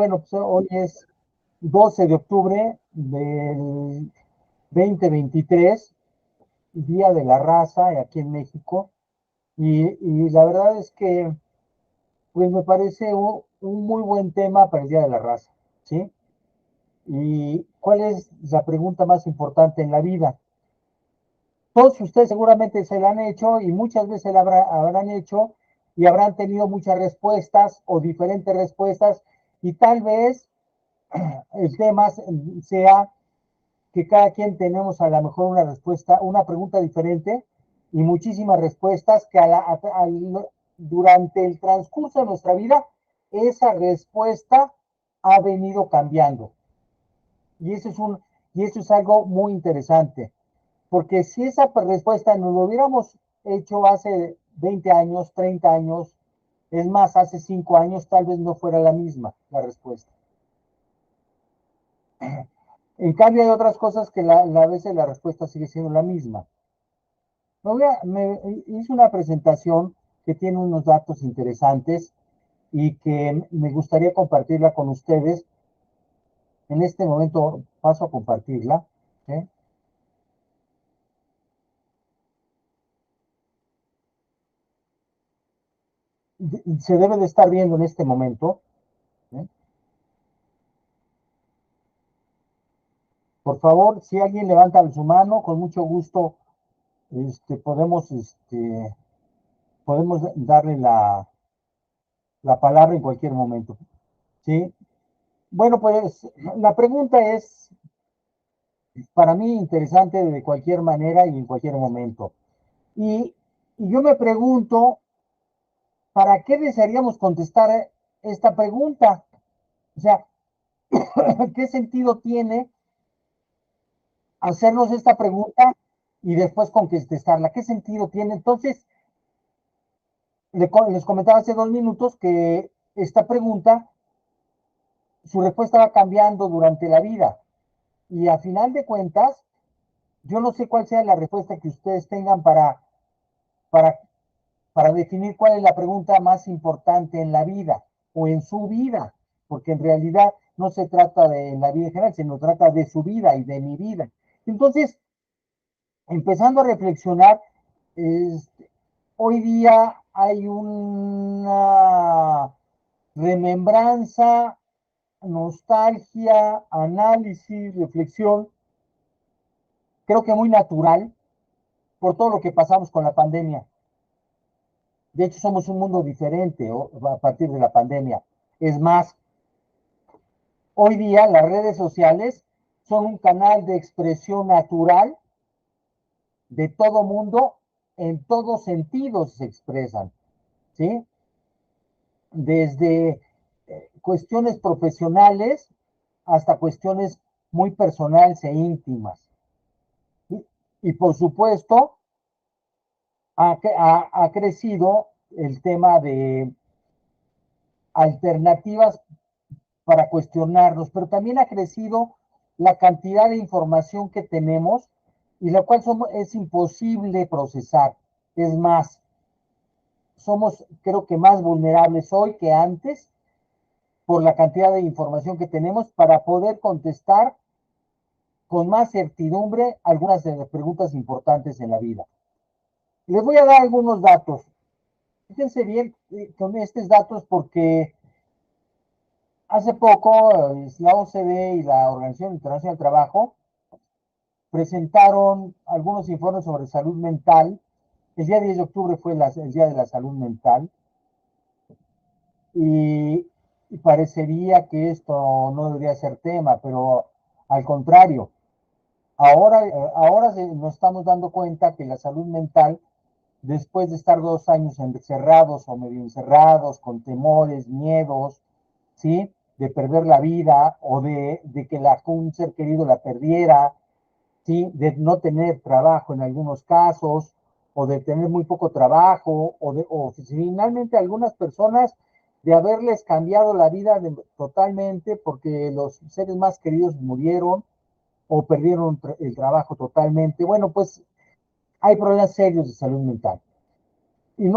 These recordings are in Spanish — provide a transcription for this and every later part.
Bueno, pues hoy es 12 de octubre del 2023, Día de la Raza aquí en México, y la verdad es que pues me parece un muy buen tema para el Día de la Raza, ¿sí? ¿Y cuál es la pregunta más importante en la vida? Todos ustedes seguramente se la han hecho y muchas veces la habrán hecho y habrán tenido muchas respuestas o diferentes respuestas y tal vez el tema sea que cada quien tenemos a lo mejor una respuesta, una pregunta diferente y muchísimas respuestas que durante el transcurso de nuestra vida esa respuesta ha venido cambiando. Y eso es algo muy interesante, porque si esa respuesta nos lo hubiéramos hecho hace 20 años, 30 años, es más, hace 5 años, tal vez no fuera la misma la respuesta. En cambio, hay otras cosas que a veces la respuesta sigue siendo la misma. Me hice una presentación que tiene unos datos interesantes y que me gustaría compartirla con ustedes. En este momento paso a compartirla. ¿Sí? Se debe de estar viendo en este momento. ¿Sí? Por favor, si alguien levanta su mano, con mucho gusto podemos, podemos darle la palabra en cualquier momento. ¿Sí? Bueno, pues la pregunta es para mí interesante de cualquier manera y en cualquier momento. Y yo me pregunto, ¿para qué desearíamos contestar esta pregunta? O sea, ¿qué sentido tiene hacernos esta pregunta y después contestarla? ¿Qué sentido tiene? Entonces, les comentaba hace 2 minutos que esta pregunta, su respuesta va cambiando durante la vida. Y a final de cuentas, yo no sé cuál sea la respuesta que ustedes tengan para, para definir cuál es la pregunta más importante en la vida o en su vida, porque en realidad no se trata de la vida en general, sino trata de su vida y de mi vida. Entonces, empezando a reflexionar, hoy día hay una remembranza, nostalgia, análisis, reflexión, creo que muy natural por todo lo que pasamos con la pandemia. De hecho, somos un mundo diferente a partir de la pandemia. Es más, hoy día las redes sociales son un canal de expresión natural de todo mundo, en todos sentidos se expresan, ¿sí? Desde cuestiones profesionales hasta cuestiones muy personales e íntimas. ¿Sí? Y por supuesto, ha crecido el tema de alternativas para cuestionarnos, pero también ha crecido la cantidad de información que tenemos y la cual es imposible procesar. Es más, somos creo que más vulnerables hoy que antes por la cantidad de información que tenemos para poder contestar con más certidumbre algunas de las preguntas importantes en la vida. Les voy a dar algunos datos. Fíjense bien con estos datos porque hace poco la OCDE y la Organización Internacional del Trabajo presentaron algunos informes sobre salud mental. El día 10 de octubre fue el Día de la Salud Mental y, y parecería que esto no debería ser tema, pero al contrario, ahora nos estamos dando cuenta que la salud mental, después de estar 2 años encerrados o medio encerrados, con temores, miedos, ¿sí? De perder la vida o de que un ser querido la perdiera, ¿sí? De no tener trabajo en algunos casos, o de tener muy poco trabajo, o finalmente algunas personas de haberles cambiado la vida totalmente porque los seres más queridos murieron o perdieron el trabajo totalmente. Bueno, pues hay problemas serios de salud mental. Y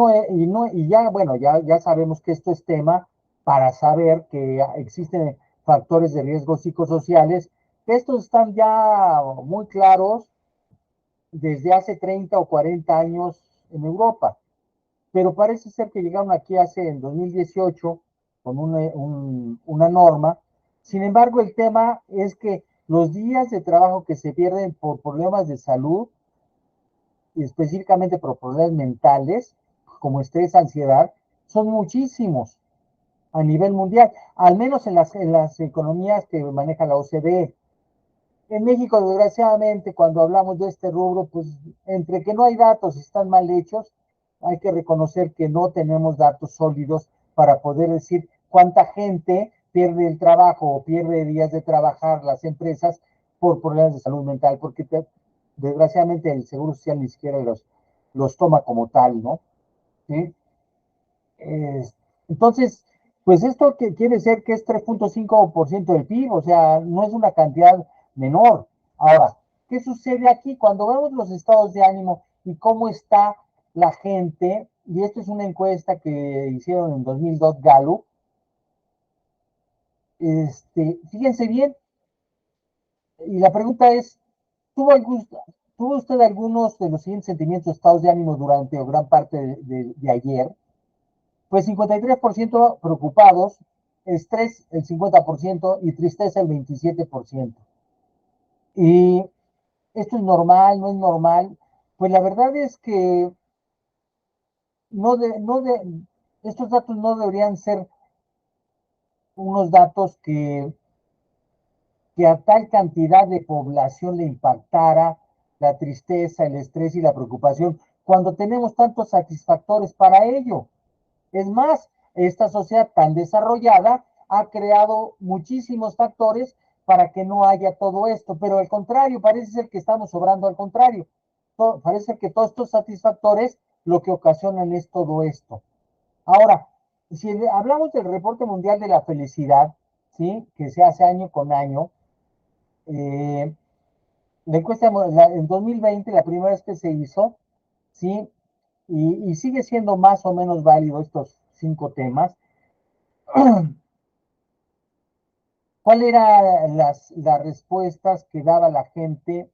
ya sabemos que esto es tema para saber que existen factores de riesgo psicosociales. Estos están ya muy claros desde hace 30 o 40 años en Europa, pero parece ser que llegaron aquí en 2018 con una norma. Sin embargo, el tema es que los días de trabajo que se pierden por problemas de salud, y específicamente por problemas mentales, como estrés, ansiedad, son muchísimos a nivel mundial, al menos en las economías que maneja la OCDE. En México, desgraciadamente, cuando hablamos de este rubro, pues entre que no hay datos y están mal hechos, hay que reconocer que no tenemos datos sólidos para poder decir cuánta gente pierde el trabajo o pierde días de trabajar las empresas por problemas de salud mental, porque desgraciadamente el Seguro Social ni siquiera los toma como tal, ¿no? ¿Sí? Entonces, pues esto que quiere ser que es 3.5% del PIB, o sea, no es una cantidad menor. Ahora, ¿qué sucede aquí? Cuando vemos los estados de ánimo y cómo está la gente, y esto es una encuesta que hicieron en 2002 Gallup, fíjense bien, y la pregunta es, ¿tuvo usted algunos de los siguientes sentimientos, estados de ánimo durante o gran parte de ayer? Pues 53% preocupados, estrés el 50% y tristeza el 27%. Y esto es normal, no es normal. Pues la verdad es que estos datos no deberían ser unos datos que a tal cantidad de población le impactara la tristeza, el estrés y la preocupación, cuando tenemos tantos satisfactores para ello. Es más, esta sociedad tan desarrollada ha creado muchísimos factores para que no haya todo esto, pero al contrario, parece ser que estamos obrando al contrario. Parece que todos estos satisfactores lo que ocasionan es todo esto. Ahora, si hablamos del reporte mundial de la felicidad, ¿sí? Que se hace año con año, eh, la encuesta en 2020, la primera vez que se hizo, ¿sí? Y sigue siendo más o menos válido estos 5 temas. ¿Cuáles eran las respuestas que daba la gente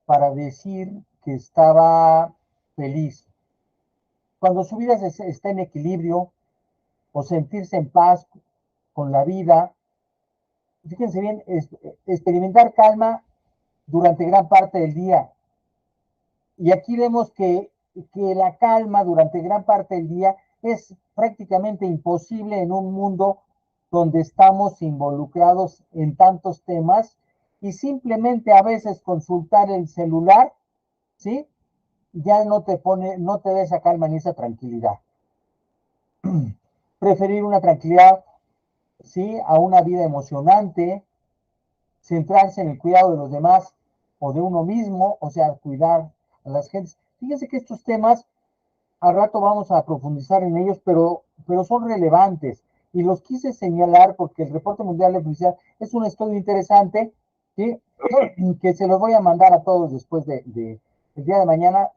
para decir que estaba feliz? Cuando su vida está en equilibrio o sentirse en paz con la vida, fíjense bien, experimentar calma durante gran parte del día. Y aquí vemos que la calma durante gran parte del día es prácticamente imposible en un mundo donde estamos involucrados en tantos temas y simplemente a veces consultar el celular, ¿sí? Ya no te da esa calma ni esa tranquilidad. Preferir una tranquilidad, ¿sí? A una vida emocionante, centrarse en el cuidado de los demás o de uno mismo, o sea, cuidar a las gentes. Fíjense que estos temas al rato vamos a profundizar en ellos, pero son relevantes y los quise señalar porque el reporte mundial de felicidad es un estudio interesante, ¿sí? Que se los voy a mandar a todos después el día de mañana,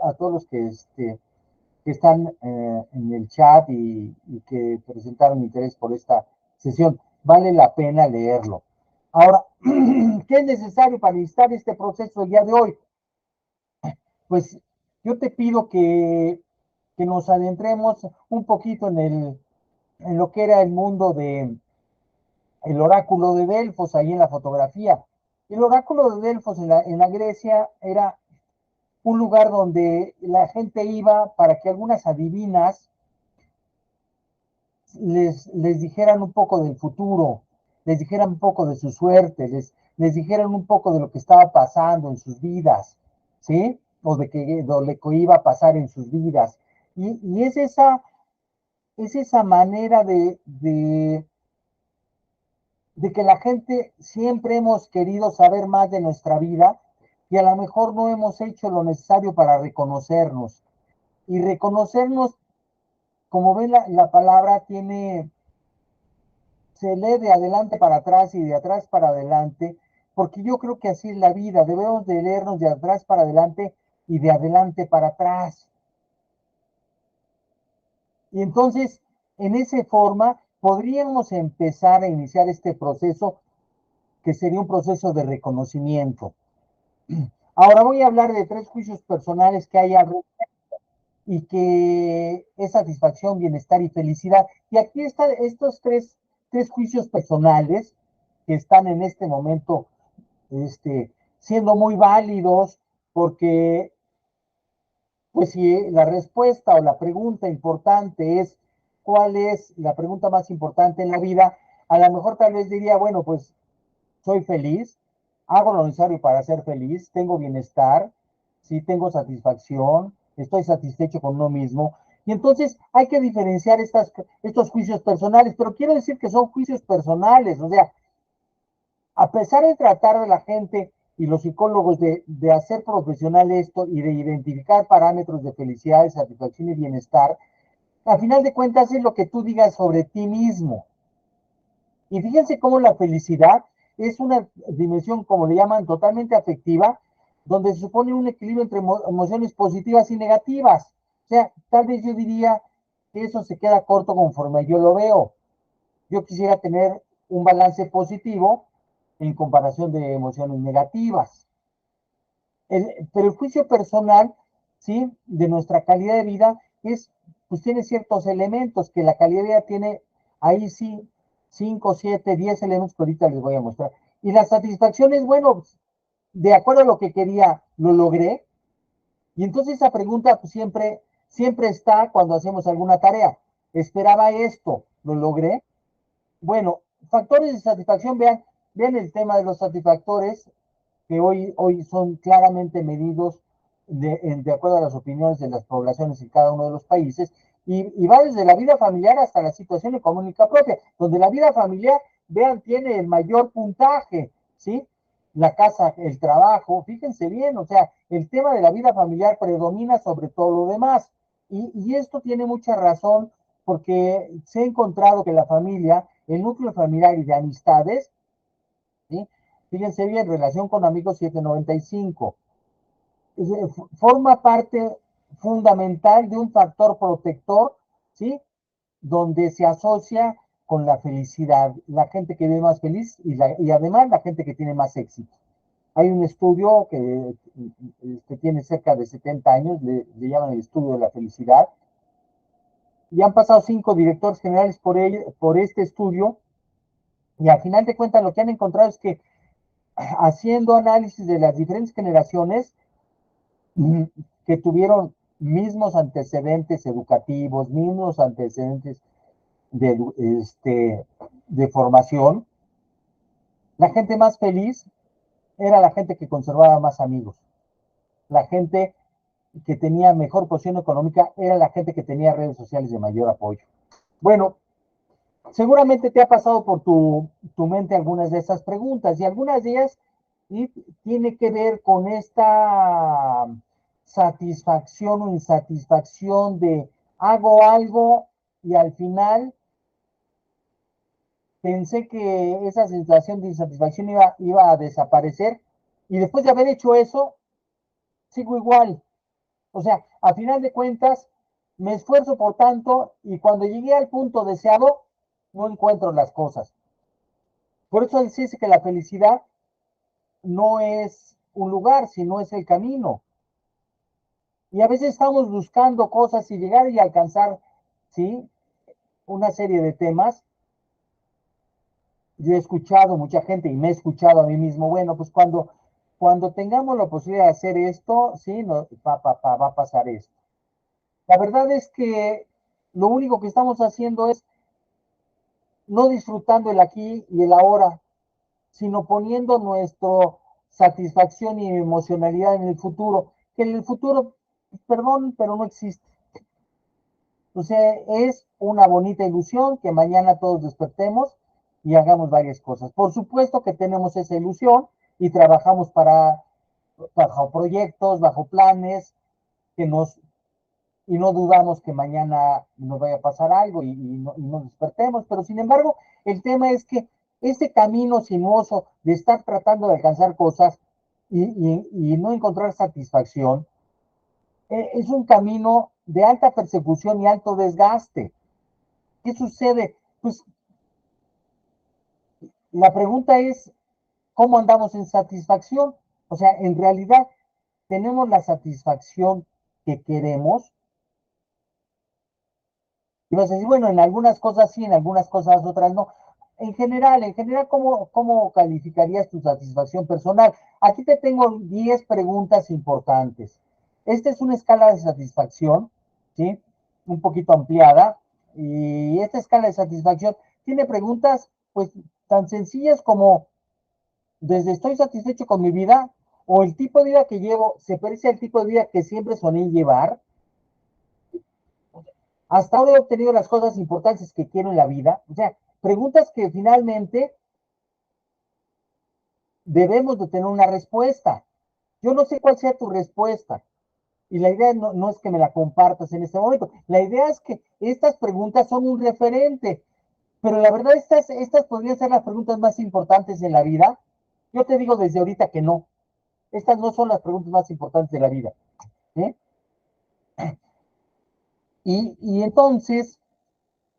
a todos los que están en el chat y que presentaron interés por esta sesión. Vale la pena leerlo. Ahora, ¿qué es necesario para iniciar este proceso el día de hoy? Pues yo te pido que nos adentremos un poquito en lo que era el mundo el oráculo de Delfos, ahí en la fotografía. El oráculo de Delfos en la Grecia era un lugar donde la gente iba para que algunas adivinas les dijeran un poco del futuro, les dijeran un poco de su suerte, les dijeran un poco de lo que estaba pasando en sus vidas, ¿sí? O de que iba a pasar en sus vidas. Y es esa manera de que la gente siempre hemos querido saber más de nuestra vida y a lo mejor no hemos hecho lo necesario para reconocernos. Y reconocernos, como ven la palabra, se lee de adelante para atrás y de atrás para adelante, porque yo creo que así es la vida, debemos de leernos de atrás para adelante y de adelante para atrás. Y entonces, en esa forma podríamos empezar a iniciar este proceso que sería un proceso de reconocimiento. Ahora voy a hablar de 3 juicios personales que hay y que es satisfacción, bienestar y felicidad. Y aquí están estos tres juicios personales que están en este momento siendo muy válidos, porque pues si la respuesta o la pregunta importante es cuál es la pregunta más importante en la vida, a lo mejor tal vez diría, bueno, pues soy feliz, hago lo necesario para ser feliz, tengo bienestar, sí, tengo satisfacción, estoy satisfecho con uno mismo. Y entonces hay que diferenciar estos juicios personales, pero quiero decir que son juicios personales, o sea, a pesar de tratar de la gente y los psicólogos de hacer profesional esto y de identificar parámetros de felicidad, de satisfacción y bienestar, al final de cuentas es lo que tú digas sobre ti mismo. Y fíjense cómo la felicidad es una dimensión, como le llaman, totalmente afectiva, donde se supone un equilibrio entre emociones positivas y negativas. O sea, tal vez yo diría que eso se queda corto conforme yo lo veo. Yo quisiera tener un balance positivo en comparación de emociones negativas. Pero el juicio personal, ¿sí? De nuestra calidad de vida pues tiene ciertos elementos que la calidad de vida tiene, ahí sí, 5, 7, 10 elementos que ahorita les voy a mostrar. Y la satisfacción es, bueno, de acuerdo a lo que quería, lo logré. Y entonces esa pregunta pues, siempre está cuando hacemos alguna tarea. Esperaba esto, lo logré. Bueno, factores de satisfacción, vean el tema de los satisfactores, que hoy son claramente medidos de acuerdo a las opiniones de las poblaciones en cada uno de los países, y va desde la vida familiar hasta la situación económica propia, donde la vida familiar, vean, tiene el mayor puntaje, ¿sí? La casa, el trabajo, fíjense bien, o sea, el tema de la vida familiar predomina sobre todo lo demás, y esto tiene mucha razón, porque se ha encontrado que la familia, el núcleo familiar y de amistades, ¿sí? Fíjense bien, relación con amigos 795. Forma parte fundamental de un factor protector, ¿sí? Donde se asocia con la felicidad, la gente que vive más feliz y además la gente que tiene más éxito. Hay un estudio que tiene cerca de 70 años, le llaman el estudio de la felicidad, y han pasado 5 directores generales por este estudio, y al final de cuentas lo que han encontrado es que haciendo análisis de las diferentes generaciones que tuvieron mismos antecedentes educativos, mismos antecedentes de formación, la gente más feliz era la gente que conservaba más amigos. La gente que tenía mejor posición económica era la gente que tenía redes sociales de mayor apoyo. Bueno, seguramente te ha pasado por tu mente algunas de esas preguntas y algunas de ellas y tiene que ver con esta satisfacción o insatisfacción de hago algo y al final pensé que esa sensación de insatisfacción iba a desaparecer y después de haber hecho eso, sigo igual. O sea, a final de cuentas, me esfuerzo por tanto y cuando llegué al punto deseado, no encuentro las cosas. Por eso dice que la felicidad no es un lugar, sino es el camino. Y a veces estamos buscando cosas y llegar y alcanzar, ¿sí? Una serie de temas. Yo he escuchado mucha gente y me he escuchado a mí mismo, bueno, pues cuando tengamos la posibilidad de hacer esto, sí, no, va a pasar esto. La verdad es que lo único que estamos haciendo es no disfrutando el aquí y el ahora, sino poniendo nuestra satisfacción y emocionalidad en el futuro, que en el futuro, perdón, pero no existe. O sea, es una bonita ilusión que mañana todos despertemos y hagamos varias cosas. Por supuesto que tenemos esa ilusión y trabajamos bajo proyectos, bajo planes, y no dudamos que mañana nos vaya a pasar algo y nos despertemos, pero sin embargo, el tema es que este camino sinuoso de estar tratando de alcanzar cosas y no encontrar satisfacción, es un camino de alta persecución y alto desgaste. ¿Qué sucede? Pues la pregunta es, ¿cómo andamos en satisfacción? O sea, en realidad, ¿tenemos la satisfacción que queremos? Y vas a decir, bueno, en algunas cosas sí, en algunas cosas otras no. En general, ¿cómo calificarías tu satisfacción personal? Aquí te tengo 10 preguntas importantes. Esta es una escala de satisfacción, ¿sí? Un poquito ampliada. Y esta escala de satisfacción tiene preguntas, pues, tan sencillas como, ¿desde estoy satisfecho con mi vida? ¿O el tipo de vida que llevo se parece al tipo de vida que siempre soñé llevar? Hasta ahora he obtenido las cosas importantes que quiero en la vida. O sea, preguntas que finalmente debemos de tener una respuesta. Yo no sé cuál sea tu respuesta. Y la idea no es que me la compartas en este momento. La idea es que estas preguntas son un referente. Pero la verdad, estas podrían ser las preguntas más importantes en la vida. Yo te digo desde ahorita que no. Estas no son las preguntas más importantes de la vida. ¿Eh? Y entonces,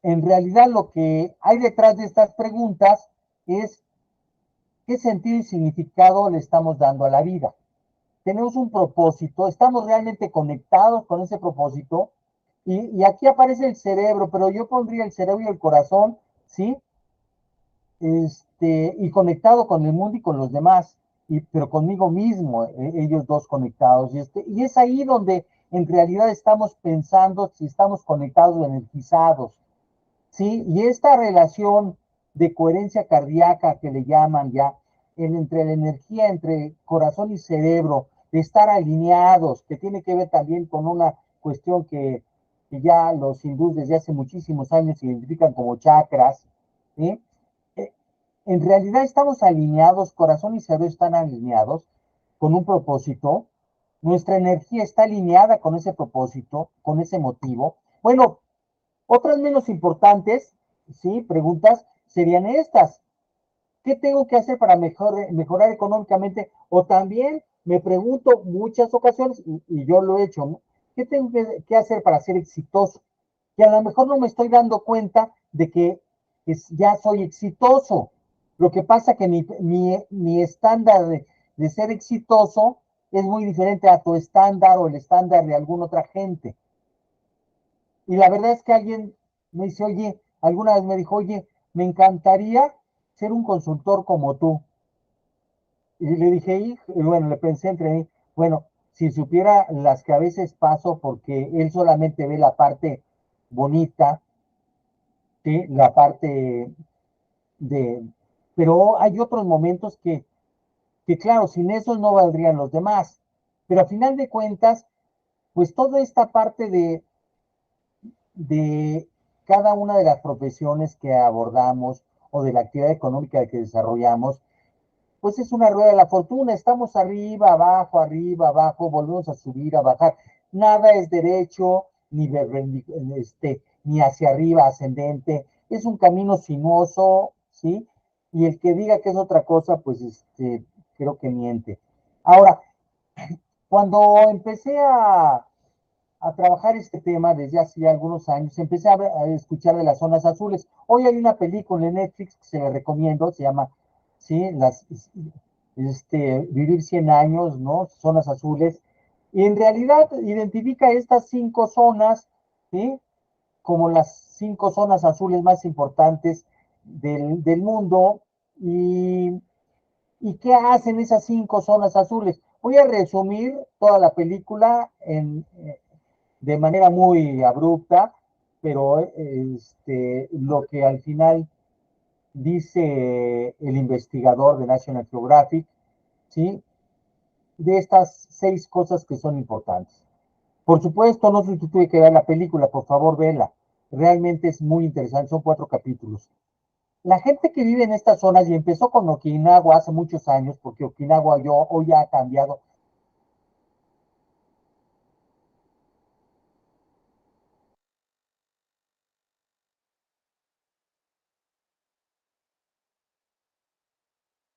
en realidad, lo que hay detrás de estas preguntas es qué sentido y significado le estamos dando a la vida. Tenemos un propósito, estamos realmente conectados con ese propósito, y aquí aparece el cerebro, pero yo pondría el cerebro y el corazón, ¿sí? Y conectado con el mundo y con los demás, pero conmigo mismo, ellos dos conectados, y es ahí donde en realidad estamos pensando si estamos conectados o energizados, ¿sí? Y esta relación de coherencia cardíaca que le llaman ya, entre la energía, entre corazón y cerebro, de estar alineados, que tiene que ver también con una cuestión que ya los hindúes desde hace muchísimos años identifican como chakras, ¿sí? En realidad estamos alineados, corazón y cerebro están alineados con un propósito, nuestra energía está alineada con ese propósito, con ese motivo. Bueno, otras menos importantes, ¿sí? Preguntas serían estas. ¿Qué tengo que hacer para mejorar económicamente? O también me pregunto muchas ocasiones, y yo lo he hecho, ¿no? ¿Qué tengo que hacer para ser exitoso? Que a lo mejor no me estoy dando cuenta de que ya soy exitoso. Lo que pasa que mi estándar de ser exitoso es muy diferente a tu estándar o el estándar de alguna otra gente. Y la verdad es que alguien me dice, oye, alguna vez me dijo, oye, me encantaría ser un consultor como tú. Y le dije, y bueno, le pensé entre mí, bueno, si supiera las que a veces paso, porque él solamente ve la parte bonita, ¿sí? La parte de... Pero hay otros momentos que, claro, sin esos no valdrían los demás. Pero a final de cuentas, pues toda esta parte de cada una de las profesiones que abordamos o de la actividad económica que desarrollamos, pues es una rueda de la fortuna. Estamos arriba, abajo, volvemos a subir, a bajar. Nada es derecho, ni hacia arriba, ascendente. Es un camino sinuoso, ¿sí? Y el que diga que es otra cosa, pues creo que miente. Ahora, cuando empecé a trabajar este tema desde hace ya algunos años, empecé a escuchar de las zonas azules. Hoy hay una película en Netflix que se le recomiendo, se llama, ¿sí? Vivir 100 años, ¿no? Zonas azules. Y en realidad identifica estas 5 zonas, ¿sí? Como las 5 zonas azules más importantes del mundo. ¿Y qué hacen esas 5 zonas azules? Voy a resumir toda la película de manera muy abrupta, pero lo que al final dice el investigador de National Geographic, ¿sí? De estas 6 cosas que son importantes. Por supuesto, no sustituye que ver la película, por favor, vela. Realmente es muy interesante, son 4 capítulos. La gente que vive en estas zonas, y empezó con Okinawa hace muchos años, porque Okinawa hoy ya ha cambiado.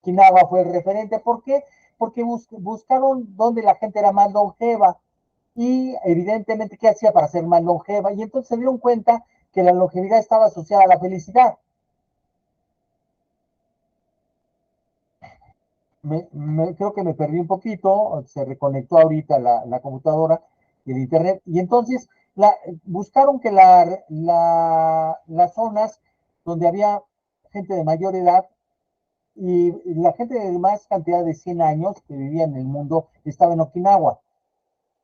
Okinawa fue el referente. ¿Por qué? Porque buscaron donde la gente era más longeva y evidentemente qué hacía para ser más longeva. Y entonces se dieron cuenta que la longevidad estaba asociada a la felicidad. Creo que me perdí un poquito, se reconectó ahorita la computadora y el internet, y entonces buscaron que las zonas donde había gente de mayor edad y la gente de más cantidad de 100 años que vivía en el mundo estaba en Okinawa.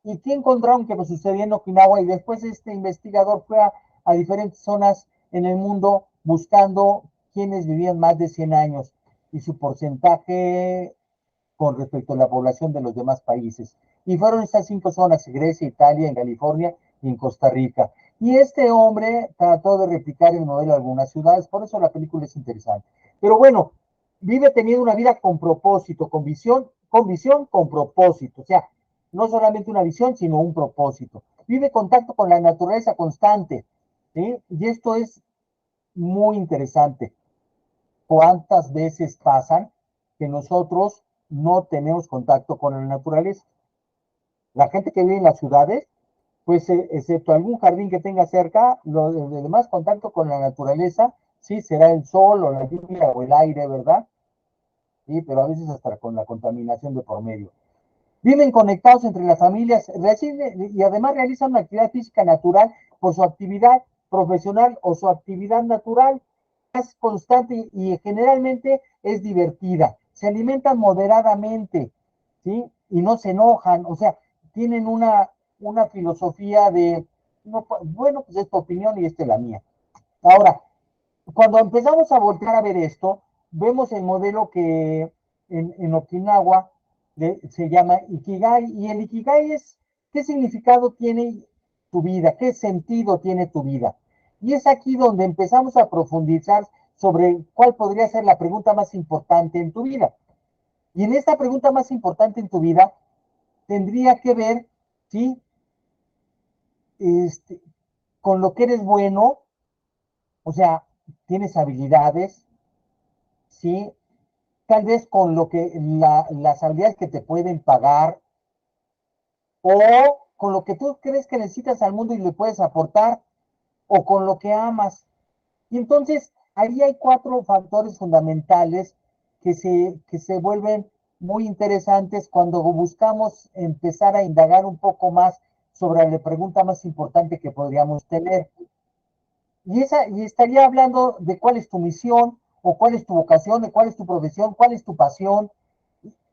¿Y qué encontraron que sucedía en Okinawa? Y después este investigador fue a diferentes zonas en el mundo buscando quienes vivían más de 100 años y su porcentaje con respecto a la población de los demás países. Y fueron estas 5 zonas: Grecia, Italia, en California y en Costa Rica. Y este hombre trató de replicar el modelo de algunas ciudades, por eso la película es interesante. Pero bueno, vive teniendo una vida con propósito, con propósito. O sea, no solamente una visión, sino un propósito. Vive en contacto con la naturaleza constante, ¿sí? Y esto es muy interesante. ¿Cuántas veces pasan que nosotros no tenemos contacto con la naturaleza? La gente que vive en las ciudades, pues excepto algún jardín que tenga cerca, lo de demás contacto con la naturaleza, sí, será el sol o la lluvia o el aire, ¿verdad? Sí, pero a veces hasta con la contaminación de por medio. Viven conectados entre las familias y además realizan una actividad física natural por su actividad profesional o su actividad natural. Es constante y generalmente es divertida. Se alimentan moderadamente, ¿sí? Y no se enojan, o sea, tienen una filosofía de, no, bueno, pues es tu opinión y esta es la mía. Ahora, cuando empezamos a voltear a ver esto, vemos el modelo que en Okinawa se llama Ikigai, y el Ikigai es qué significado tiene tu vida, qué sentido tiene tu vida. Y es aquí donde empezamos a profundizar sobre cuál podría ser la pregunta más importante en tu vida. Y en esta pregunta más importante en tu vida tendría que ver, ¿sí? Este, con lo que eres bueno, o sea, tienes habilidades, ¿sí? Tal vez con lo que las habilidades que te pueden pagar o con lo que tú crees que necesitas al mundo y le puedes aportar o con lo que amas. Y entonces ahí hay 4 factores fundamentales que se vuelven muy interesantes cuando buscamos empezar a indagar un poco más sobre la pregunta más importante que podríamos tener. Y estaría hablando de cuál es tu misión, o cuál es tu vocación, o cuál es tu profesión, cuál es tu pasión.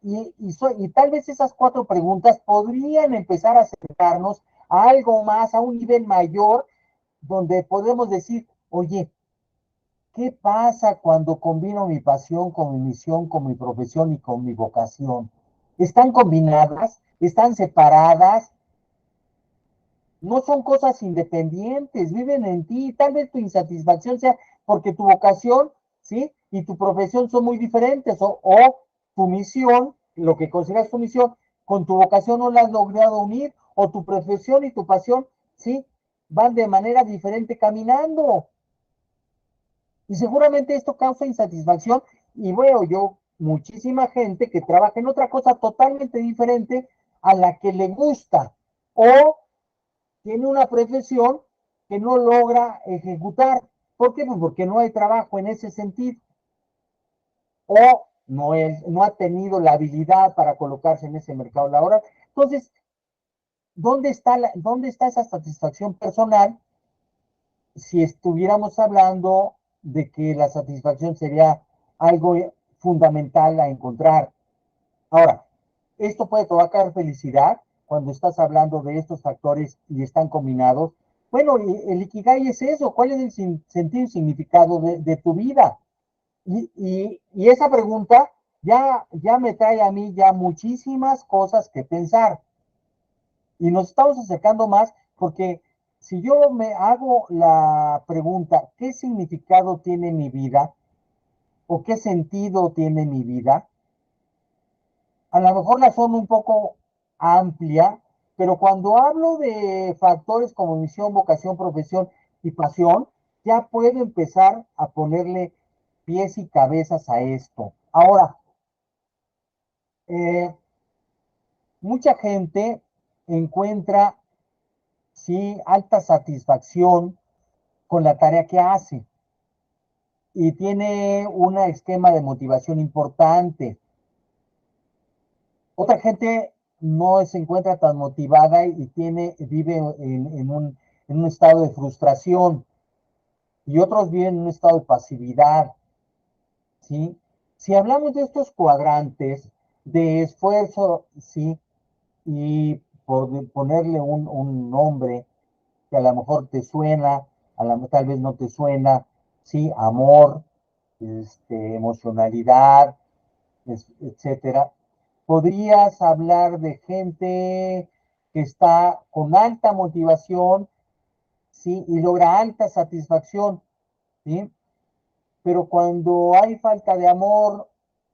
Y tal vez esas 4 preguntas podrían empezar a acercarnos a algo más, a un nivel mayor, donde podemos decir, oye, ¿qué pasa cuando combino mi pasión con mi misión, con mi profesión y con mi vocación? ¿Están combinadas? ¿Están separadas? No son cosas independientes, viven en ti. Tal vez tu insatisfacción sea porque tu vocación, ¿sí? Y tu profesión son muy diferentes, o tu misión, lo que consideras tu misión, con tu vocación no la has logrado unir, o tu profesión y tu pasión, ¿sí? Van de manera diferente caminando. Y seguramente esto causa insatisfacción, y veo yo muchísima gente que trabaja en otra cosa totalmente diferente a la que le gusta, o tiene una profesión que no logra ejecutar. ¿Por qué? Pues porque no hay trabajo en ese sentido, o no ha tenido la habilidad para colocarse en ese mercado laboral. Entonces, ¿dónde está esa satisfacción personal si estuviéramos hablando de que la satisfacción sería algo fundamental a encontrar? Ahora, esto puede provocar felicidad cuando estás hablando de estos factores y están combinados. Bueno, el Ikigai es eso. ¿Cuál es el sentido y significado de tu vida? Y esa pregunta ya me trae a mí ya muchísimas cosas que pensar. Y nos estamos acercando más porque si yo me hago la pregunta, ¿qué significado tiene mi vida? ¿O qué sentido tiene mi vida? A lo mejor la son un poco amplia, pero cuando hablo de factores como misión, vocación, profesión y pasión, ya puedo empezar a ponerle pies y cabezas a esto. Ahora, eh, mucha gente encuentra, sí, alta satisfacción con la tarea que hace. Y tiene un esquema de motivación importante. Otra gente no se encuentra tan motivada y vive en un estado de frustración, y otros viven en un estado de pasividad, ¿sí? Si hablamos de estos cuadrantes de esfuerzo, ¿sí? Y por ponerle un nombre que a lo mejor te suena, tal vez no te suena, ¿sí? Amor, emocionalidad, etcétera. Podrías hablar de gente que está con alta motivación, ¿sí? Y logra alta satisfacción, ¿sí? Pero cuando hay falta de amor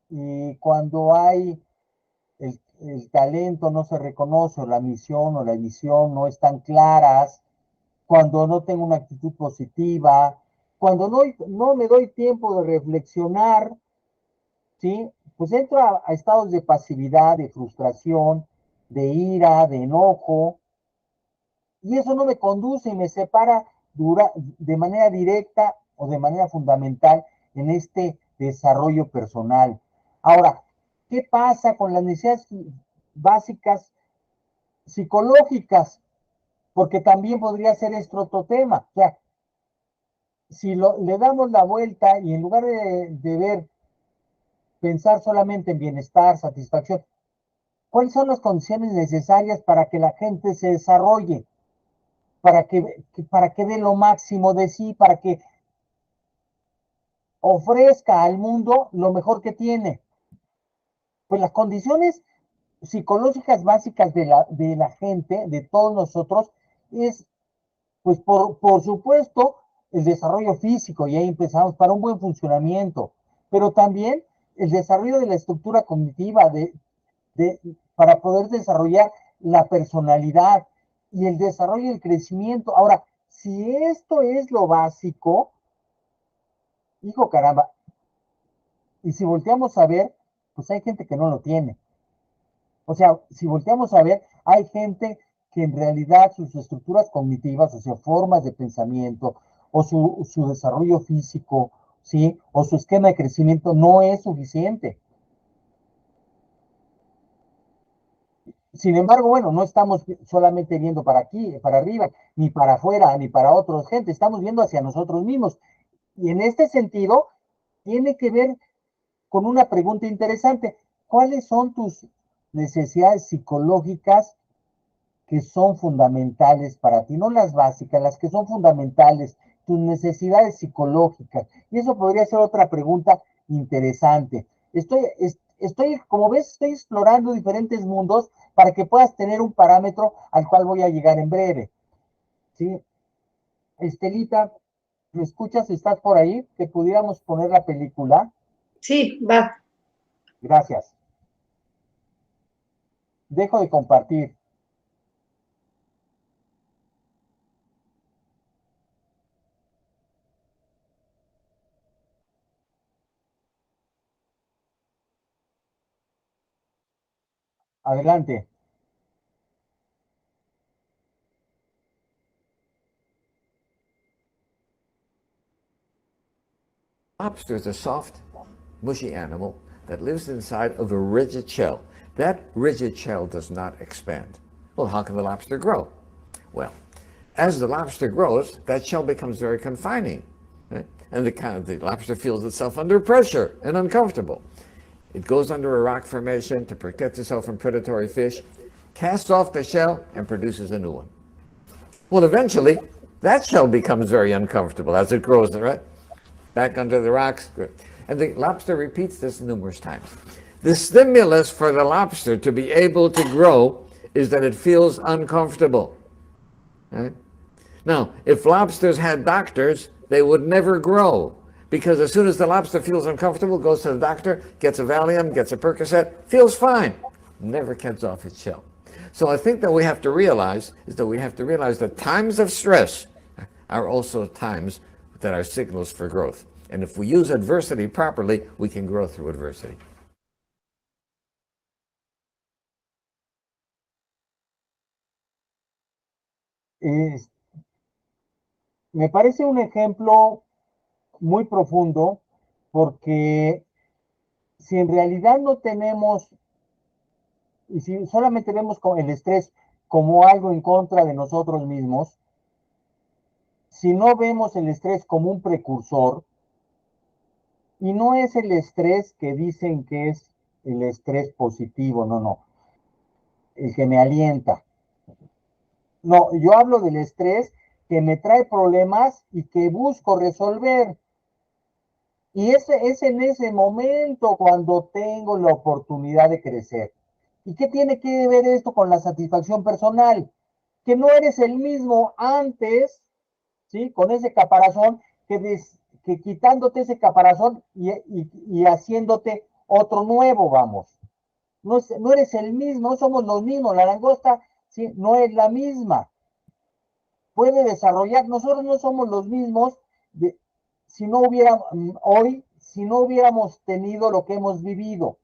y cuando hay el talento no se reconoce, o la misión o la visión no están claras, cuando no tengo una actitud positiva, cuando no me doy tiempo de reflexionar, ¿sí? Pues entro a estados de pasividad, de frustración, de ira, de enojo, y eso no me conduce y me separa de manera directa o de manera fundamental en este desarrollo personal. Ahora, ¿qué pasa con las necesidades básicas psicológicas? Porque también podría ser este otro tema. O sea, si le damos la vuelta y en lugar de pensar solamente en bienestar, satisfacción, ¿cuáles son las condiciones necesarias para que la gente se desarrolle? Para que dé lo máximo de sí, para que ofrezca al mundo lo mejor que tiene. Pues las condiciones psicológicas básicas de la gente, de todos nosotros, es, pues por supuesto, el desarrollo físico, y ahí empezamos, para un buen funcionamiento, pero también el desarrollo de la estructura cognitiva, de, para poder desarrollar la personalidad y el desarrollo y el crecimiento. Ahora, si esto es lo básico, hijo caramba, y si volteamos a ver, pues hay gente que no lo tiene. O sea, si volteamos a ver, hay gente que en realidad sus estructuras cognitivas, o sea, formas de pensamiento, o su desarrollo físico, ¿sí? O su esquema de crecimiento no es suficiente. Sin embargo, bueno, no estamos solamente viendo para aquí, para arriba, ni para afuera, ni para otros gente, estamos viendo hacia nosotros mismos. Y en este sentido, tiene que ver con una pregunta interesante. ¿Cuáles son tus necesidades psicológicas que son fundamentales para ti? No las básicas, las que son fundamentales, tus necesidades psicológicas. Y eso podría ser otra pregunta interesante. Como ves, estoy explorando diferentes mundos para que puedas tener un parámetro al cual voy a llegar en breve. ¿Sí? Estelita, ¿me escuchas? ¿Estás por ahí? ¿Que pudiéramos poner la película? Sí, va. Gracias. Dejo de compartir. Adelante. Lobster is a soft, mushy animal that lives inside of a rigid shell. That rigid shell does not expand. Well, how can the lobster grow? Well, as the lobster grows, that shell becomes very confining. Right? And the lobster feels itself under pressure and uncomfortable. It goes under a rock formation to protect itself from predatory fish, casts off the shell, and produces a new one. Well, eventually, that shell becomes very uncomfortable as it grows, right? Back under the rocks. Good. And the lobster repeats this numerous times. The stimulus for the lobster to be able to grow is that it feels uncomfortable. Right? Now, if lobsters had doctors, they would never grow. Because as soon as the lobster feels uncomfortable, goes to the doctor, gets a Valium, gets a Percocet, feels fine, never gets off its shell. So I think that we have to realize that times of stress are also times that are signals for growth. And if we use adversity properly, we can grow through adversity. Me parece un ejemplo muy profundo porque si en realidad no tenemos, y si solamente vemos el estrés como algo en contra de nosotros mismos, si no vemos el estrés como un precursor, y no es el estrés que dicen que es el estrés positivo, no, no, el que me alienta. No, yo hablo del estrés que me trae problemas y que busco resolver. Y es en ese momento cuando tengo la oportunidad de crecer. ¿Y qué tiene que ver esto con la satisfacción personal? Que no eres el mismo antes, ¿sí? Con ese caparazón, que quitándote ese caparazón y haciéndote otro nuevo, vamos. No eres el mismo, no somos los mismos. La langosta, ¿sí? No es la misma. Puede desarrollar, nosotros no somos los mismos de, si no hubiera hoy, si no hubiéramos tenido lo que hemos vivido.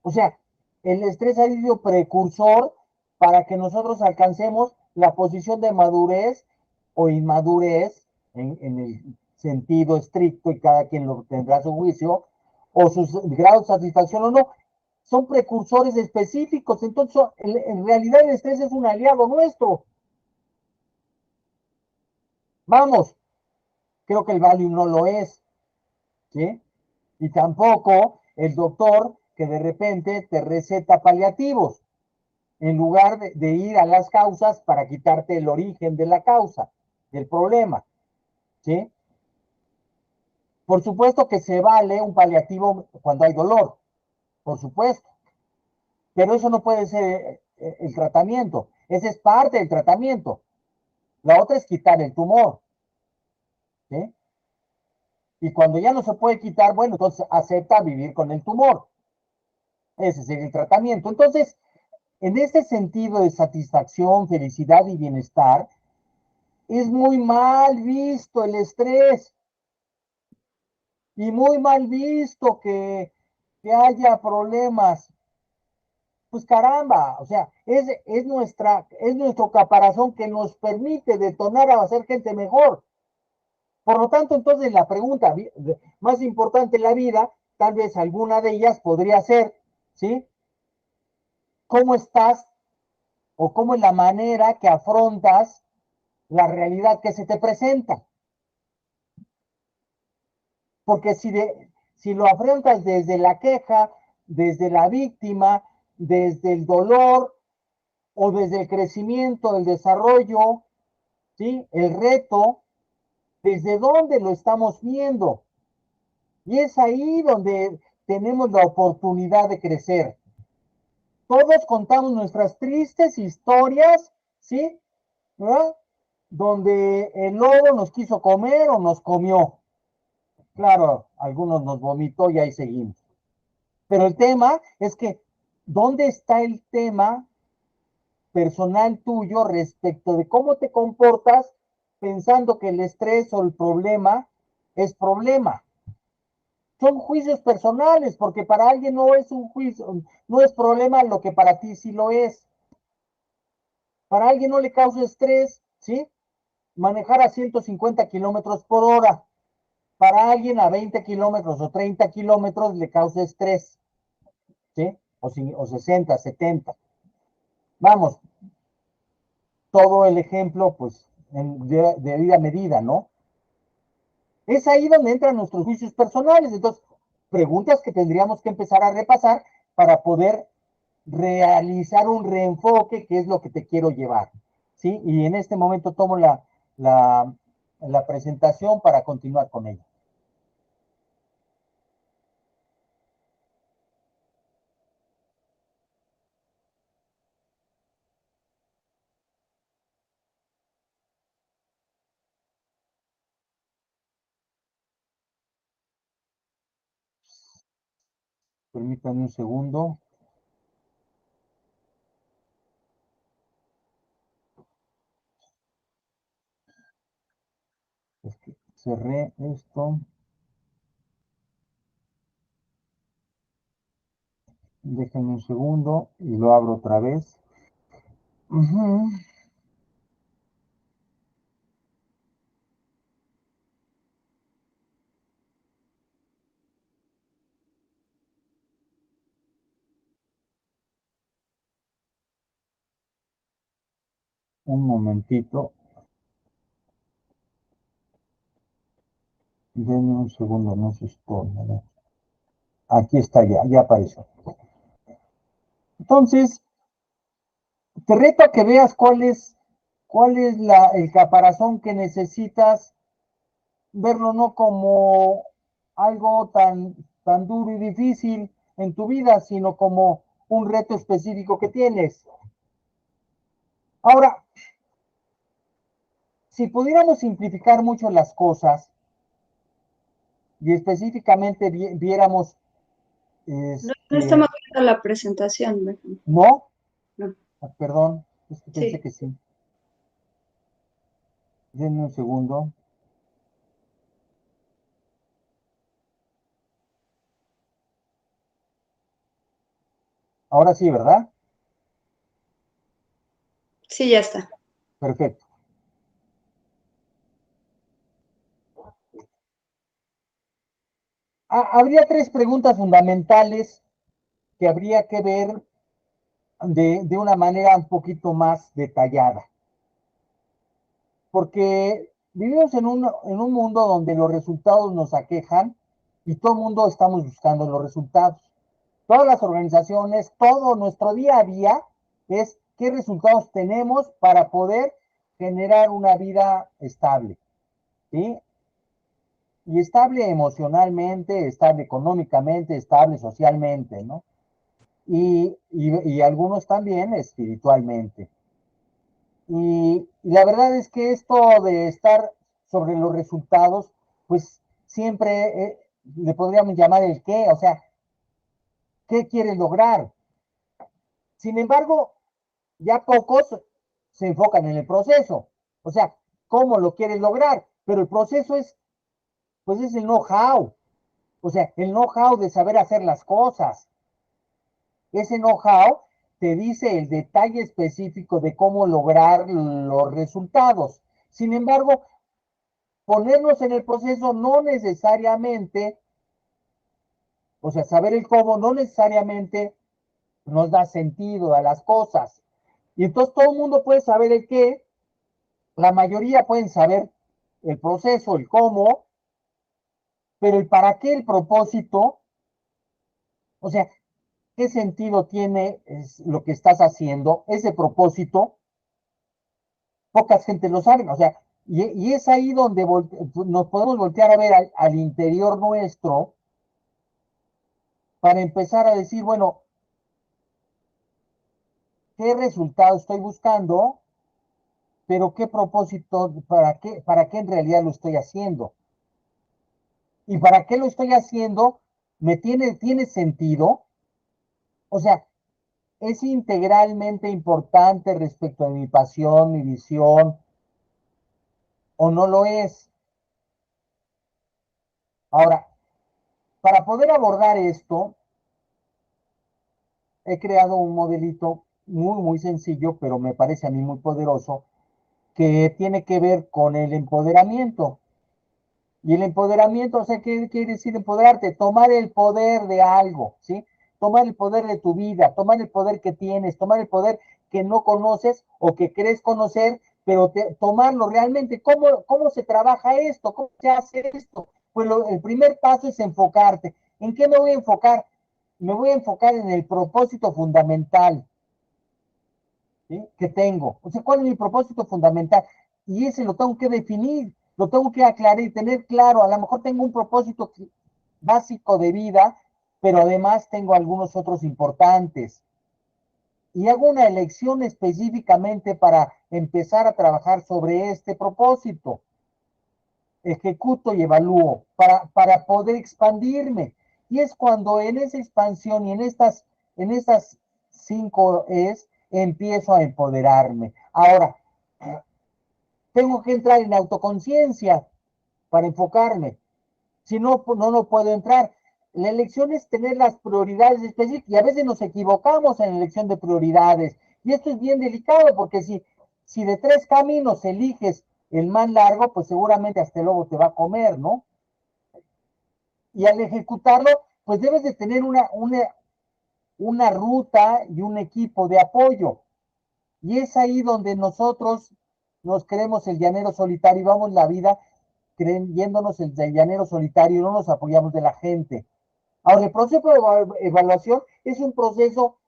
O sea, el estrés ha sido precursor para que nosotros alcancemos la posición de madurez o inmadurez en el sentido estricto y cada quien lo tendrá a su juicio, o sus grados de satisfacción o no, son precursores específicos. Entonces, en realidad el estrés es un aliado nuestro. Vamos, creo que el Valium no lo es, ¿sí? Y tampoco el doctor que de repente te receta paliativos, en lugar de ir a las causas para quitarte el origen de la causa, del problema, ¿sí? Por supuesto que se vale un paliativo cuando hay dolor, por supuesto, pero eso no puede ser el tratamiento, ese es parte del tratamiento. La otra es quitar el tumor, ¿sí? Y cuando ya no se puede quitar, bueno, entonces acepta vivir con el tumor. Ese es el tratamiento. Entonces, en este sentido de satisfacción, felicidad y bienestar, es muy mal visto el estrés y muy mal visto que haya problemas. Pues caramba, o sea, es nuestro caparazón que nos permite detonar a hacer gente mejor. Por lo tanto, entonces la pregunta más importante en la vida, tal vez alguna de ellas podría ser, ¿sí? ¿Cómo estás o cómo es la manera que afrontas la realidad que se te presenta? Porque si lo afrontas desde la queja, desde la víctima, desde el dolor o desde el crecimiento, el desarrollo, ¿sí? El reto, ¿desde dónde lo estamos viendo? Y es ahí donde tenemos la oportunidad de crecer. Todos contamos nuestras tristes historias, ¿sí? ¿Verdad? Donde el lobo nos quiso comer o nos comió. Claro, algunos nos vomitó y ahí seguimos. Pero el tema es que, ¿dónde está el tema personal tuyo respecto de cómo te comportas pensando que el estrés o el problema es problema? Son juicios personales, porque para alguien no es un juicio, no es problema lo que para ti sí lo es. Para alguien no le causa estrés, ¿sí? Manejar a 150 kilómetros por hora. Para alguien a 20 kilómetros o 30 kilómetros le causa estrés, ¿sí? O 60, 70. Vamos, todo el ejemplo, pues, de vida medida, ¿no? Es ahí donde entran nuestros juicios personales. Entonces, preguntas que tendríamos que empezar a repasar para poder realizar un reenfoque, que es lo que te quiero llevar, ¿sí? Y en este momento tomo la presentación para continuar con ella. Permítanme un segundo. Es que cerré esto. Déjenme un segundo y lo abro otra vez. Uh -huh. Un momentito. Denme un segundo, no se esconda, ¿no? Aquí está ya apareció. Entonces, te reto a que veas cuál es el caparazón que necesitas, verlo no como algo tan duro y difícil en tu vida, sino como un reto específico que tienes. Ahora, si pudiéramos simplificar mucho las cosas y específicamente viéramos, No estamos viendo la presentación, ¿verdad? ¿no? No. Ah, perdón, es que pensé Sí. que sí. Denme un segundo. Ahora sí, ¿verdad? Sí, ya está. Perfecto. Habría tres preguntas fundamentales que habría que ver de una manera un poquito más detallada. Porque vivimos en un mundo donde los resultados nos aquejan y todo el mundo estamos buscando los resultados. Todas las organizaciones, todo nuestro día a día es qué resultados tenemos para poder generar una vida estable, ¿sí? Y estable emocionalmente, estable económicamente, estable socialmente, ¿no? Y algunos también espiritualmente. Y la verdad es que esto de estar sobre los resultados, pues siempre le podríamos llamar el qué, o sea, ¿qué quieres lograr? Sin embargo, ya pocos se enfocan en el proceso, o sea, ¿cómo lo quieres lograr? Pero el proceso pues es el know-how, o sea, el know-how de saber hacer las cosas. Ese know-how te dice el detalle específico de cómo lograr los resultados. Sin embargo, ponernos en el proceso no necesariamente, o sea, saber el cómo no necesariamente nos da sentido a las cosas. Y entonces todo el mundo puede saber el qué, la mayoría pueden saber el proceso, el cómo, pero el para qué, el propósito, o sea, qué sentido tiene lo que estás haciendo, ese propósito, pocas gente lo sabe, o sea, y es ahí donde nos podemos voltear a ver al interior nuestro para empezar a decir, bueno, ¿qué resultado estoy buscando? Pero ¿qué propósito, para qué en realidad lo estoy haciendo? ¿Y para qué lo estoy haciendo? ¿Tiene sentido? O sea, ¿es integralmente importante respecto a mi pasión, mi visión, o no lo es? Ahora, para poder abordar esto, he creado un modelito muy, muy sencillo, pero me parece a mí muy poderoso, que tiene que ver con el empoderamiento. Y el empoderamiento, o sea, ¿qué quiere decir empoderarte? Tomar el poder de algo, ¿sí? Tomar el poder de tu vida, tomar el poder que tienes, tomar el poder que no conoces o que crees conocer, pero tomarlo realmente. ¿Cómo se trabaja esto? ¿Cómo se hace esto? Pues el primer paso es enfocarte. ¿En qué me voy a enfocar? Me voy a enfocar en el propósito fundamental, ¿sí? Que tengo. O sea, ¿cuál es mi propósito fundamental? Y ese lo tengo que definir, lo tengo que aclarar y tener claro. A lo mejor tengo un propósito básico de vida, pero además tengo algunos otros importantes. Y hago una elección específicamente para empezar a trabajar sobre este propósito. Ejecuto y evalúo para poder expandirme. Y es cuando en esa expansión y en estas 5 empiezo a empoderarme. Ahora, tengo que entrar en autoconciencia para enfocarme. Si no, no puedo entrar. La elección es tener las prioridades específicas y a veces nos equivocamos en la elección de prioridades. Y esto es bien delicado porque si de 3 caminos eliges el más largo, pues seguramente hasta luego te va a comer, ¿no? Y al ejecutarlo, pues debes de tener una ruta y un equipo de apoyo. Y es ahí donde nosotros nos creemos el llanero solitario y vamos la vida creyéndonos el llanero solitario y no nos apoyamos de la gente. Ahora, el proceso de evaluación es un proceso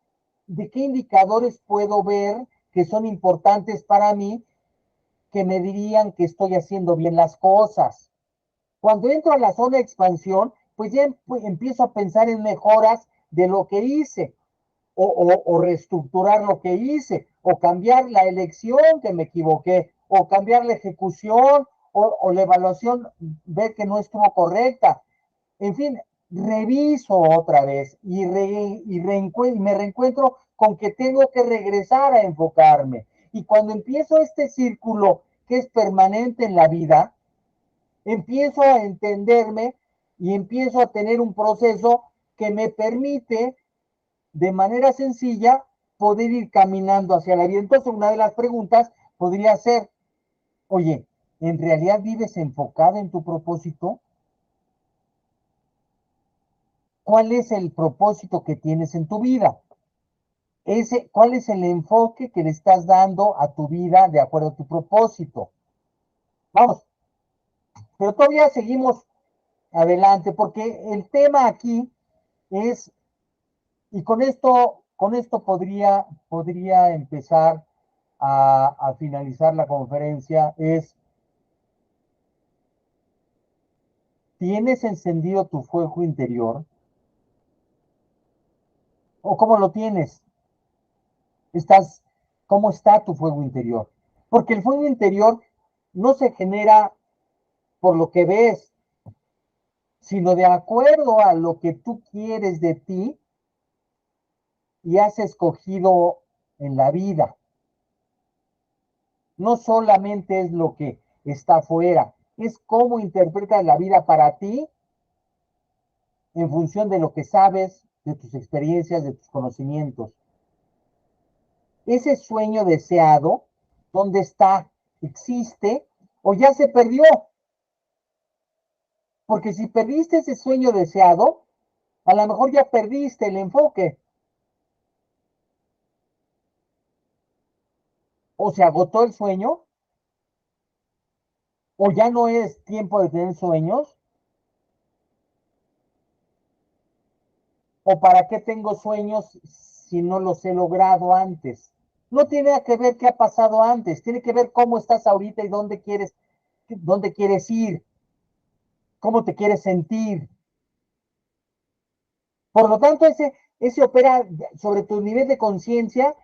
de qué indicadores puedo ver que son importantes para mí, que me dirían que estoy haciendo bien las cosas. Cuando entro a la zona de expansión, pues ya empiezo a pensar en mejoras de lo que hice, o reestructurar lo que hice, o cambiar la elección que me equivoqué, o cambiar la ejecución, o la evaluación, ver que no estuvo correcta. En fin, reviso otra vez y me reencuentro con que tengo que regresar a enfocarme. Y cuando empiezo este círculo que es permanente en la vida, empiezo a entenderme y empiezo a tener un proceso que me permite de manera sencilla poder ir caminando hacia la vida. Entonces, una de las preguntas podría ser, oye, ¿en realidad vives enfocada en tu propósito? ¿Cuál es el propósito que tienes en tu vida? ¿Cuál es el enfoque que le estás dando a tu vida de acuerdo a tu propósito? Vamos, pero todavía seguimos adelante porque el tema aquí es, y con esto podría empezar a finalizar la conferencia, es, ¿tienes encendido tu fuego interior? ¿O cómo lo tienes? ¿Cómo está tu fuego interior? Porque el fuego interior no se genera por lo que ves, sino de acuerdo a lo que tú quieres de ti y has escogido en la vida. No solamente es lo que está afuera, es cómo interpretas la vida para ti en función de lo que sabes, de tus experiencias, de tus conocimientos. Ese sueño deseado, ¿dónde está? ¿Existe o ya se perdió? Porque si perdiste ese sueño deseado, a lo mejor ya perdiste el enfoque. O se agotó el sueño, o ya no es tiempo de tener sueños, o para qué tengo sueños si no los he logrado antes. No tiene que ver qué ha pasado antes, tiene que ver cómo estás ahorita y dónde quieres ir, cómo te quieres sentir. Por lo tanto, ese opera sobre tu nivel de conciencia,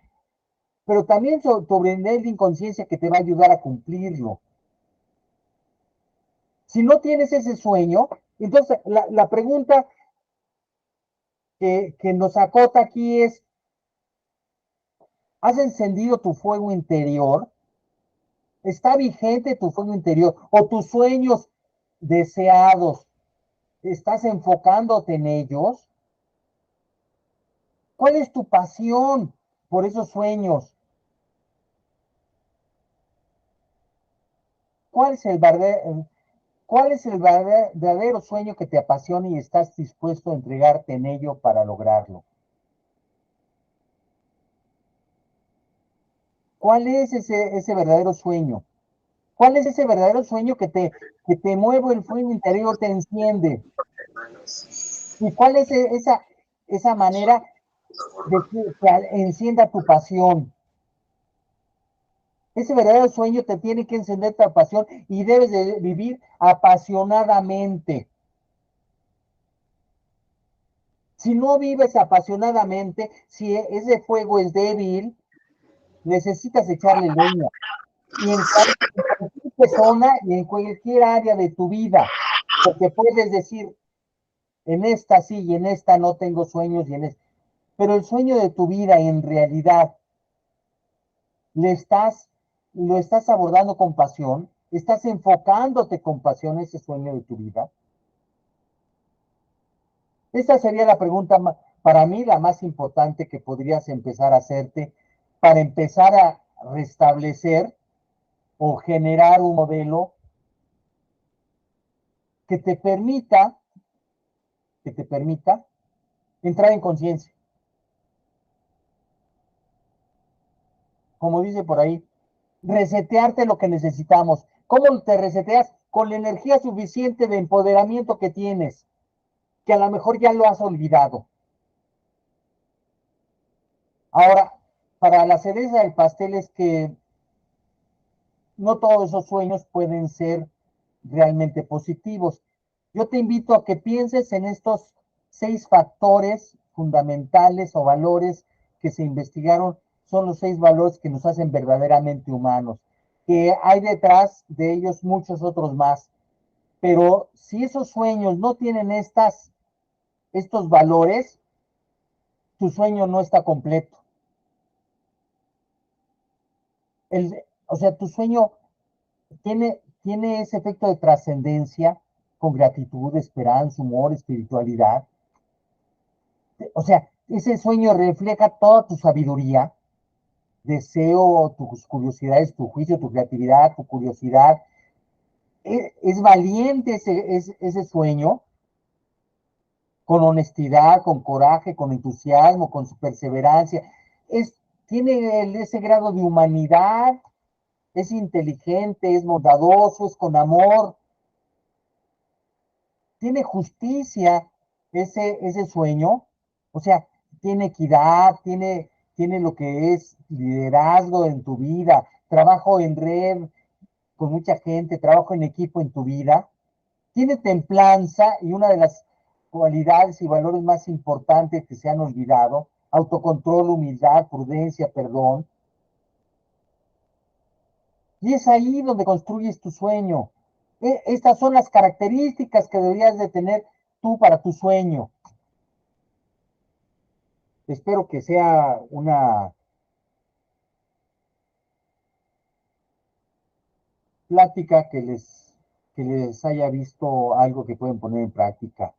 pero también sobre el nivel de inconsciencia que te va a ayudar a cumplirlo. Si no tienes ese sueño, entonces la pregunta que nos acota aquí es, ¿has encendido tu fuego interior? ¿Está vigente tu fuego interior? ¿O tus sueños deseados, estás enfocándote en ellos? ¿Cuál es tu pasión por esos sueños? ¿Cuál es el verdadero sueño que te apasiona y estás dispuesto a entregarte en ello para lograrlo? ¿Cuál es ese verdadero sueño? ¿Cuál es ese verdadero sueño que te mueve el fuego interior, te enciende? ¿Y cuál es esa manera de que encienda tu pasión? Ese verdadero sueño te tiene que encender tu pasión y debes de vivir apasionadamente. Si no vives apasionadamente, si ese fuego es débil, necesitas echarle leña. Y en cualquier persona y en cualquier área de tu vida, porque puedes decir, en esta sí y en esta no tengo sueños y en esta. Pero el sueño de tu vida en realidad lo estás abordando con pasión, estás enfocándote con pasión ese sueño de tu vida. Esta sería la pregunta para mí la más importante que podrías empezar a hacerte para empezar a restablecer o generar un modelo que te permita entrar en conciencia. como dice por ahí, resetearte lo que necesitamos. ¿Cómo te reseteas? Con la energía suficiente de empoderamiento que tienes, que a lo mejor ya lo has olvidado. Ahora, para la cereza del pastel es que no todos esos sueños pueden ser realmente positivos. Yo te invito a que pienses en estos 6 factores fundamentales o valores que se investigaron. Son los 6 valores que nos hacen verdaderamente humanos, que hay detrás de ellos muchos otros más. Pero si esos sueños no tienen estos valores, tu sueño no está completo. O sea, tu sueño tiene ese efecto de trascendencia con gratitud, esperanza, humor, espiritualidad. O sea, ese sueño refleja toda tu sabiduría, deseo, tus curiosidades, tu juicio, tu creatividad, tu curiosidad. Es valiente ese sueño, con honestidad, con coraje, con entusiasmo, con su perseverancia. Tiene ese grado de humanidad, es inteligente, es bondadoso, es con amor. Tiene justicia ese sueño, o sea, tiene equidad, tiene lo que es liderazgo en tu vida, trabajo en red con mucha gente, trabajo en equipo en tu vida, tiene templanza y una de las cualidades y valores más importantes que se han olvidado, autocontrol, humildad, prudencia, perdón. Y es ahí donde construyes tu sueño. Estas son las características que deberías de tener tú para tu sueño. Espero que sea una plática que les haya visto algo que pueden poner en práctica.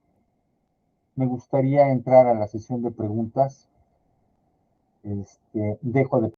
Me gustaría entrar a la sesión de preguntas. Dejo de